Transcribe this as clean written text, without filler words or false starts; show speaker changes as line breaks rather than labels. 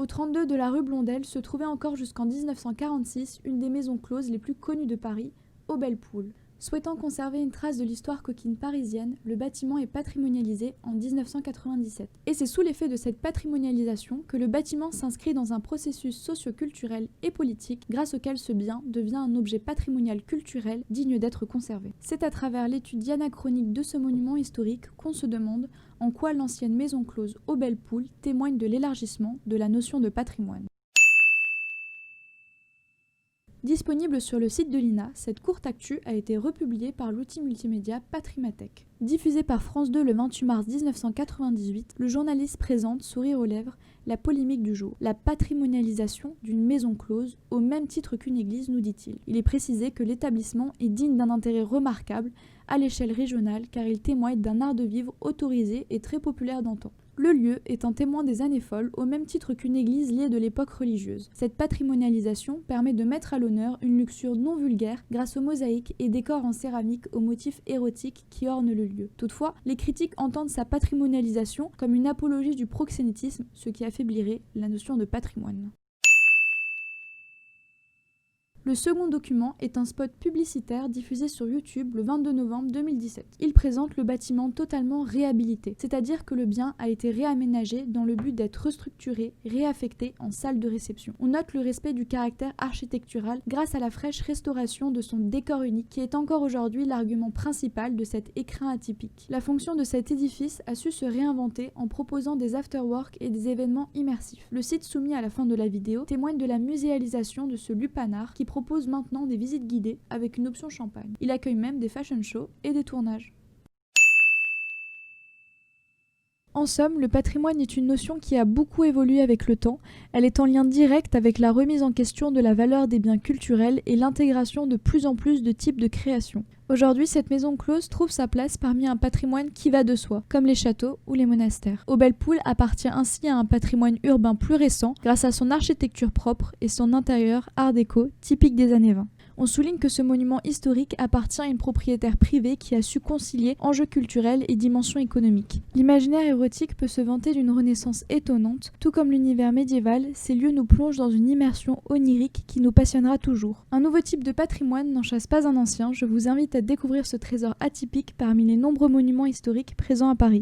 Au 32 de la rue Blondel se trouvait encore jusqu'en 1946 une des maisons closes les plus connues de Paris, aux Belles Poules. Souhaitant conserver une trace de l'histoire coquine parisienne, le bâtiment est patrimonialisé en 1997. Et c'est sous l'effet de cette patrimonialisation que le bâtiment s'inscrit dans un processus socio-culturel et politique grâce auquel ce bien devient un objet patrimonial culturel digne d'être conservé. C'est à travers l'étude dianachronique de ce monument historique qu'on se demande en quoi l'ancienne maison close aux Belles Poules témoigne de l'élargissement de la notion de patrimoine. Disponible sur le site de l'INA, cette courte actu a été republiée par l'outil multimédia Patrimathèque. Diffusé par France 2 le 28 mars 1998, le journaliste présente, sourire aux lèvres, la polémique du jour. La patrimonialisation d'une maison close, au même titre qu'une église, nous dit-il. Il est précisé que l'établissement est digne d'un intérêt remarquable à l'échelle régionale car il témoigne d'un art de vivre autorisé et très populaire d'antan. Le lieu est un témoin des années folles au même titre qu'une église liée de l'époque religieuse. Cette patrimonialisation permet de mettre à l'honneur une luxure non vulgaire grâce aux mosaïques et décors en céramique aux motifs érotiques qui ornent le lieu. Toutefois, les critiques entendent sa patrimonialisation comme une apologie du proxénétisme, ce qui affaiblirait la notion de patrimoine. Le second document est un spot publicitaire diffusé sur YouTube le 22 novembre 2017. Il présente le bâtiment totalement réhabilité, c'est-à-dire que le bien a été réaménagé dans le but d'être restructuré, réaffecté en salle de réception. On note le respect du caractère architectural grâce à la fraîche restauration de son décor unique qui est encore aujourd'hui l'argument principal de cet écrin atypique. La fonction de cet édifice a su se réinventer en proposant des afterworks et des événements immersifs. Le site soumis à la fin de la vidéo témoigne de la muséalisation de ce lupanar qui propose maintenant des visites guidées avec une option champagne. Il accueille même des fashion shows et des tournages. En somme, le patrimoine est une notion qui a beaucoup évolué avec le temps. Elle est en lien direct avec la remise en question de la valeur des biens culturels et l'intégration de plus en plus de types de créations. Aujourd'hui, cette maison close trouve sa place parmi un patrimoine qui va de soi, comme les châteaux ou les monastères. Aux Belles Poules appartient ainsi à un patrimoine urbain plus récent grâce à son architecture propre et son intérieur art déco typique des années 20. On souligne que ce monument historique appartient à une propriétaire privée qui a su concilier enjeux culturels et dimensions économiques. L'imaginaire érotique peut se vanter d'une renaissance étonnante, tout comme l'univers médiéval, ces lieux nous plongent dans une immersion onirique qui nous passionnera toujours. Un nouveau type de patrimoine n'en chasse pas un ancien, je vous invite à découvrir ce trésor atypique parmi les nombreux monuments historiques présents à Paris.